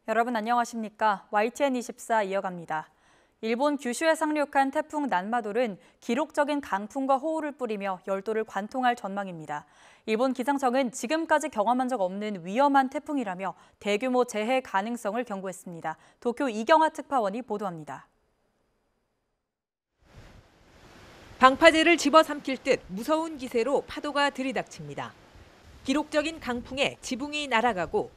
여러분 안녕하십니까? YTN24 이어갑니다. 일본 규슈에 상륙한 태풍 난마돌은 기록적인 강풍과 호우를 뿌리며 열도를 관통할 전망입니다. 일본 기상청은 지금까지 경험한 적 없는 위험한 태풍이라며 대규모 재해 가능성을 경고했습니다. 도쿄 이경화 특파원이 보도합니다. 방파제를 집어삼킬 듯 무서운 기세로 파도가 들이닥칩니다. 기록적인 강풍에 지붕이 날아가고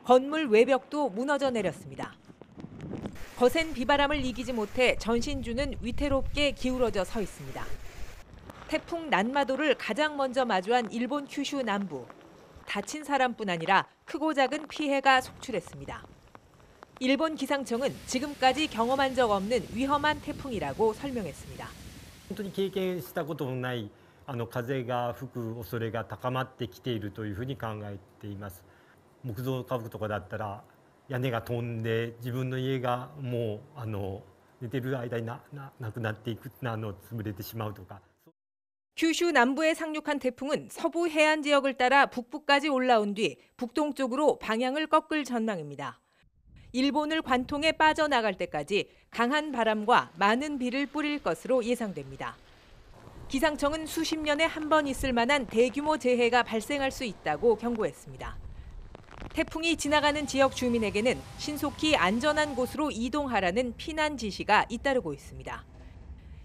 건물 외벽도 무너져 내렸습니다. 거센 비바람을 이기지 못해 전신주는 위태롭게 기울어져 서 있습니다. 태풍 난마도를 가장 먼저 마주한 일본 큐슈 남부. 다친 사람뿐 아니라 크고 작은 피해가 속출했습니다. 일본 기상청은 지금까지 경험한 적 없는 위험한 태풍이라고 설명했습니다. 本当に経験したことのない風が吹く恐れが高まってきているというふうに考えています。木造家屋とかだったら屋根が飛んで自分の家がもう寝てる間になくなっていく潰れてしまうとか。 큐슈 남부에 상륙한 태풍은 서부 해안 지역을 따라 북부까지 올라온 뒤 북동쪽으로 방향을 꺾을 전망입니다. 일본을 관통해 빠져나갈 때까지 강한 바람과 많은 비를 뿌릴 것으로 예상됩니다. 기상청은 수십 년에 한 번 있을 만한 대규모 재해가 발생할 수 있다고 경고했습니다. 태풍이 지나가는 지역 주민에게는 신속히 안전한 곳으로 이동하라는 피난 지시가 잇따르고 있습니다.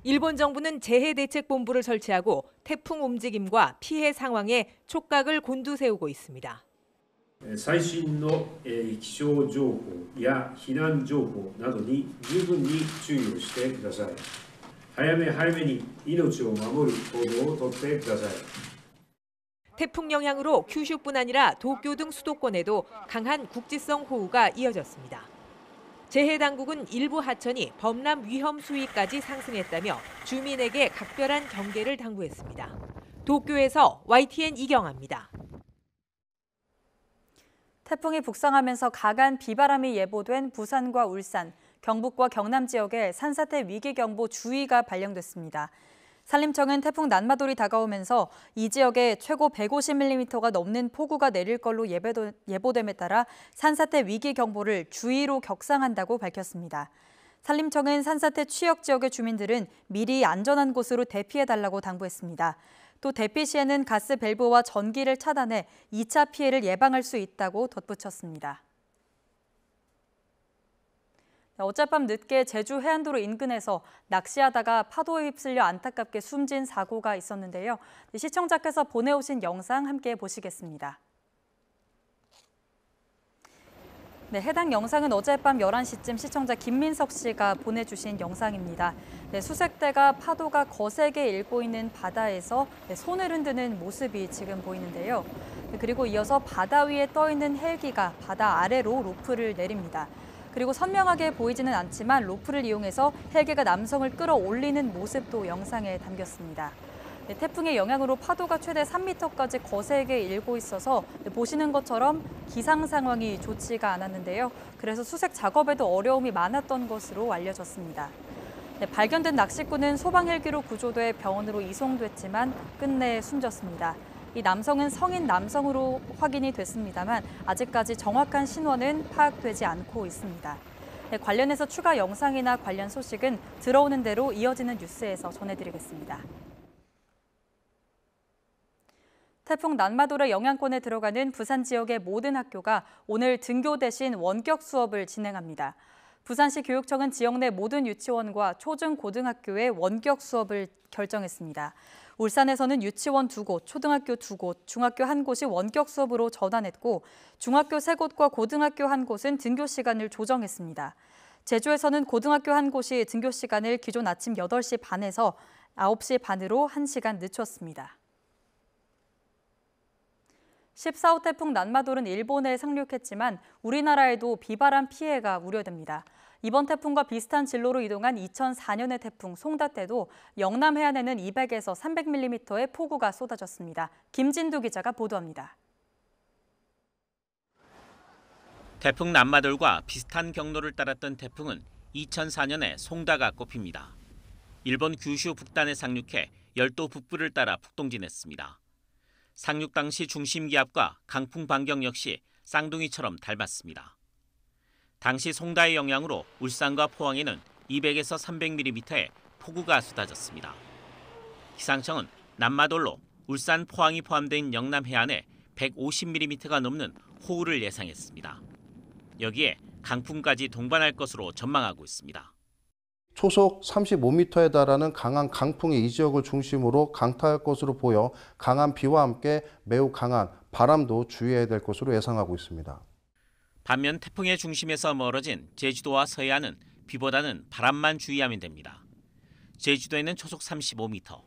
일본 정부는 재해대책본부를 설치하고 태풍 움직임과 피해 상황에 촉각을 곤두세우고 있습니다. 最新の気象情報や避難情報などに十分に注意をしてください。早めに命を守る行動をとってください。 태풍 영향으로 큐슈뿐 아니라 도쿄 등 수도권에도 강한 국지성 호우가 이어졌습니다. 재해당국은 일부 하천이 범람 위험 수위까지 상승했다며 주민에게 각별한 경계를 당부했습니다. 도쿄에서 YTN 이경아입니다. 태풍이 북상하면서 강한 비바람이 예보된 부산과 울산, 경북과 경남 지역에 산사태 위기경보 주의가 발령됐습니다. 산림청은 태풍 난마돌이 다가오면서 이 지역에 최고 150mm가 넘는 폭우가 내릴 걸로 예보됨에 따라 산사태 위기경보를 주의로 격상한다고 밝혔습니다. 산림청은 산사태 취약 지역의 주민들은 미리 안전한 곳으로 대피해달라고 당부했습니다. 또 대피 시에는 가스 밸브와 전기를 차단해 2차 피해를 예방할 수 있다고 덧붙였습니다. 어젯밤 늦게 제주 해안도로 인근에서 낚시하다가 파도에 휩쓸려 안타깝게 숨진 사고가 있었는데요. 시청자께서 보내오신 영상 함께 보시겠습니다. 네, 해당 영상은 어젯밤 11시쯤 시청자 김민석 씨가 보내주신 영상입니다. 네, 수색대가 파도가 거세게 일고 있는 바다에서 손을 흔드는 모습이 지금 보이는데요. 그리고 이어서 바다 위에 떠 있는 헬기가 바다 아래로 로프를 내립니다. 그리고 선명하게 보이지는 않지만 로프를 이용해서 헬기가 남성을 끌어올리는 모습도 영상에 담겼습니다. 네, 태풍의 영향으로 파도가 최대 3m까지 거세게 일고 있어서 보시는 것처럼 기상 상황이 좋지가 않았는데요. 그래서 수색 작업에도 어려움이 많았던 것으로 알려졌습니다. 네, 발견된 낚시꾼은 소방 헬기로 구조돼 병원으로 이송됐지만 끝내 숨졌습니다. 이 남성은 성인 남성으로 확인이 됐습니다만 아직까지 정확한 신원은 파악되지 않고 있습니다. 네, 관련해서 추가 영상이나 관련 소식은 들어오는 대로 이어지는 뉴스에서 전해드리겠습니다. 태풍 난마돌의 영향권에 들어가는 부산 지역의 모든 학교가 오늘 등교 대신 원격 수업을 진행합니다. 부산시 교육청은 지역 내 모든 유치원과 초중 고등학교의 원격 수업을 결정했습니다. 울산에서는 유치원 2곳, 초등학교 2곳, 중학교 1곳이 원격 수업으로 전환했고 중학교 3곳과 고등학교 1곳은 등교 시간을 조정했습니다. 제주에서는 고등학교 1곳이 등교 시간을 기존 아침 8시 반에서 9시 반으로 1시간 늦췄습니다. 14호 태풍 난마돌은 일본에 상륙했지만 우리나라에도 비바람 피해가 우려됩니다. 이번 태풍과 비슷한 진로로 이동한 2004년의 태풍 송다 때도 영남 해안에는 200에서 300mm의 폭우가 쏟아졌습니다. 김진두 기자가 보도합니다. 태풍 난마돌과 비슷한 경로를 따랐던 태풍은 2004년에 송다가 꼽힙니다. 일본 규슈 북단에 상륙해 열도 북부를 따라 북동진했습니다. 상륙 당시 중심 기압과 강풍 반경 역시 쌍둥이처럼 닮았습니다. 당시 송다의 영향으로 울산과 포항에는 200에서 300mm의 폭우가 쏟아졌습니다. 기상청은 남마돌로 울산, 포항이 포함된 영남 해안에 150mm가 넘는 호우를 예상했습니다. 여기에 강풍까지 동반할 것으로 전망하고 있습니다. 초속 35m에 달하는 강한 강풍이 이 지역을 중심으로 강타할 것으로 보여 강한 비와 함께 매우 강한 바람도 주의해야 될 것으로 예상하고 있습니다. 반면 태풍의 중심에서 멀어진 제주도와 서해안은 비보다는 바람만 주의하면 됩니다. 제주도에는 초속 35m,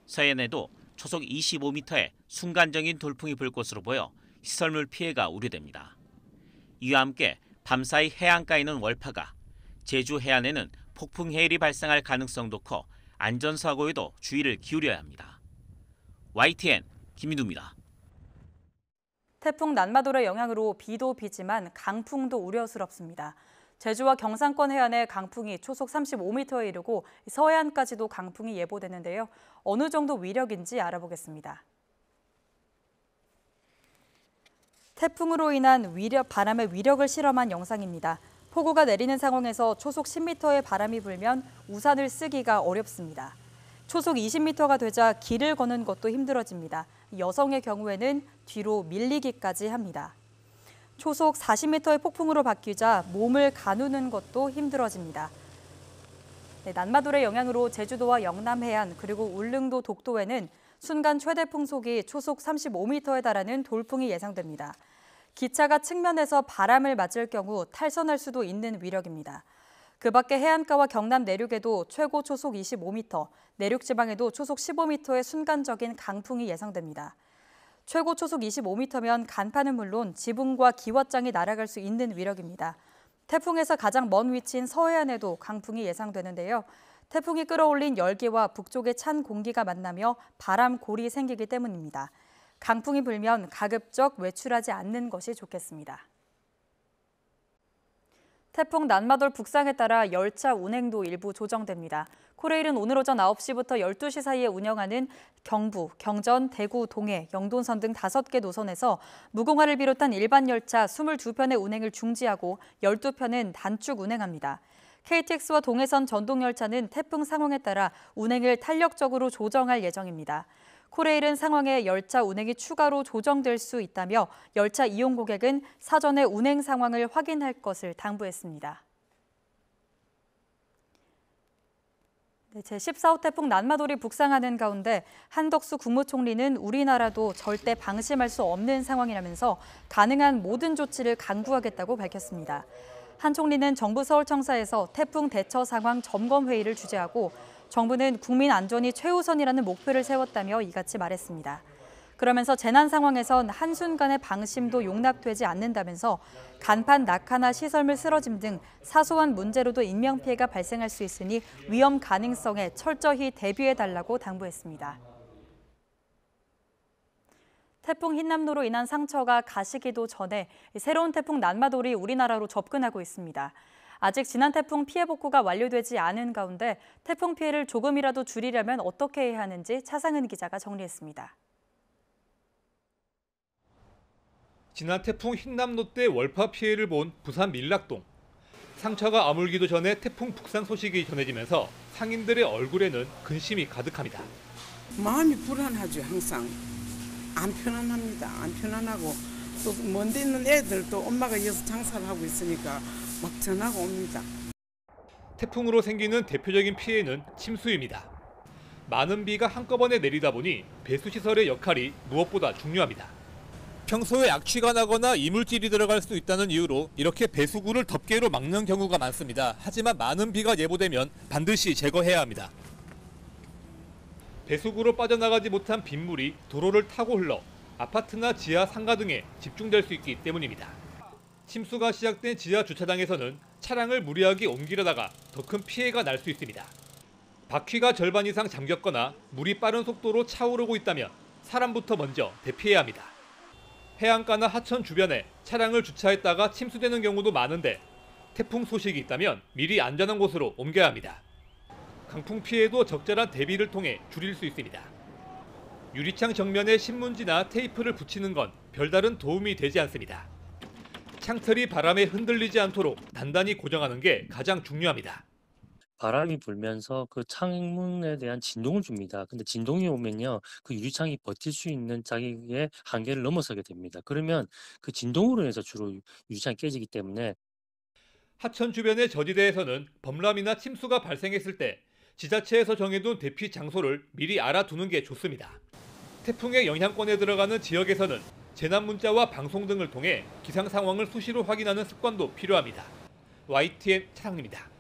서해안에도 초속 25m의 순간적인 돌풍이 불 것으로 보여 시설물 피해가 우려됩니다. 이와 함께 밤사이 해안가에는 월파가, 제주 해안에는 폭풍 해일이 발생할 가능성도 커 안전사고에도 주의를 기울여야 합니다. YTN 김민두입니다. 태풍 난마돌의 영향으로 비도 비지만 강풍도 우려스럽습니다. 제주와 경상권 해안에 강풍이 초속 35m에 이르고 서해안까지도 강풍이 예보되는데요. 어느 정도 위력인지 알아보겠습니다. 태풍으로 인한 바람의 위력을 실험한 영상입니다. 폭우가 내리는 상황에서 초속 10m의 바람이 불면 우산을 쓰기가 어렵습니다. 초속 20m가 되자 길을 거는 것도 힘들어집니다. 여성의 경우에는 뒤로 밀리기까지 합니다. 초속 40m의 폭풍으로 바뀌자 몸을 가누는 것도 힘들어집니다. 난마돌의 영향으로 제주도와 영남 해안 그리고 울릉도 독도에는 순간 최대 풍속이 초속 35m에 달하는 돌풍이 예상됩니다. 기차가 측면에서 바람을 맞을 경우 탈선할 수도 있는 위력입니다. 그 밖에 해안가와 경남 내륙에도 최고 초속 25m, 내륙 지방에도 초속 15m의 순간적인 강풍이 예상됩니다. 최고 초속 25m면 간판은 물론 지붕과 기왓장이 날아갈 수 있는 위력입니다. 태풍에서 가장 먼 위치인 서해안에도 강풍이 예상되는데요. 태풍이 끌어올린 열기와 북쪽의 찬 공기가 만나며 바람골이 생기기 때문입니다. 강풍이 불면 가급적 외출하지 않는 것이 좋겠습니다. 태풍 난마돌 북상에 따라 열차 운행도 일부 조정됩니다. 코레일은 오늘 오전 9시부터 12시 사이에 운영하는 경부, 경전, 대구, 동해, 영돈선 등 5개 노선에서 무궁화를 비롯한 일반 열차 22편의 운행을 중지하고 12편은 단축 운행합니다. KTX와 동해선 전동열차는 태풍 상황에 따라 운행을 탄력적으로 조정할 예정입니다. 코레일은 상황에 열차 운행이 추가로 조정될 수 있다며 열차 이용 고객은 사전에 운행 상황을 확인할 것을 당부했습니다. 제14호 태풍 난마돌이 북상하는 가운데 한덕수 국무총리는 우리나라도 절대 방심할 수 없는 상황이라면서 가능한 모든 조치를 강구하겠다고 밝혔습니다. 한 총리는 정부 서울청사에서 태풍 대처 상황 점검 회의를 주재하고 정부는 국민 안전이 최우선이라는 목표를 세웠다며 이같이 말했습니다. 그러면서 재난 상황에선 한순간의 방심도 용납되지 않는다면서 간판 낙하나 시설물 쓰러짐 등 사소한 문제로도 인명피해가 발생할 수 있으니 위험 가능성에 철저히 대비해달라고 당부했습니다. 태풍 흰남노로 인한 상처가 가시기도 전에 새로운 태풍 난마돌이 우리나라로 접근하고 있습니다. 아직 지난 태풍 피해 복구가 완료되지 않은 가운데 태풍 피해를 조금이라도 줄이려면 어떻게 해야 하는지 차상은 기자가 정리했습니다. 지난 태풍 흰남노 때 월파 피해를 본 부산 밀락동. 상처가 아물기도 전에 태풍 북상 소식이 전해지면서 상인들의 얼굴에는 근심이 가득합니다. 마음이 불안하죠. 항상. 안 편안합니다. 안 편안하고 또 먼데 있는 애들도 엄마가 여기서 장사를 하고 있으니까 막 전화가 옵니다. 태풍으로 생기는 대표적인 피해는 침수입니다. 많은 비가 한꺼번에 내리다 보니 배수시설의 역할이 무엇보다 중요합니다. 평소에 악취가 나거나 이물질이 들어갈 수 있다는 이유로 이렇게 배수구를 덮개로 막는 경우가 많습니다. 하지만 많은 비가 예보되면 반드시 제거해야 합니다. 배수구로 빠져나가지 못한 빗물이 도로를 타고 흘러 아파트나 지하 상가 등에 집중될 수 있기 때문입니다. 침수가 시작된 지하 주차장에서는 차량을 무리하게 옮기려다가 더 큰 피해가 날 수 있습니다. 바퀴가 절반 이상 잠겼거나 물이 빠른 속도로 차오르고 있다면 사람부터 먼저 대피해야 합니다. 해안가나 하천 주변에 차량을 주차했다가 침수되는 경우도 많은데 태풍 소식이 있다면 미리 안전한 곳으로 옮겨야 합니다. 강풍 피해도 적절한 대비를 통해 줄일 수 있습니다. 유리창 정면에 신문지나 테이프를 붙이는 건 별다른 도움이 되지 않습니다. 창틀이 바람에 흔들리지 않도록 단단히 고정하는 게 가장 중요합니다. 바람이 불면서 그 창문에 대한 진동을 줍니다. 근데 진동이 오면요, 그 유리창이 버틸 수 있는 자기의 한계를 넘어서게 됩니다. 그러면 그 진동으로 인해서 주로 유리창이 깨지기 때문에 하천 주변의 저지대에서는 범람이나 침수가 발생했을 때 지자체에서 정해둔 대피 장소를 미리 알아두는 게 좋습니다. 태풍의 영향권에 들어가는 지역에서는 재난 문자와 방송 등을 통해 기상 상황을 수시로 확인하는 습관도 필요합니다. YTN 차상입니다.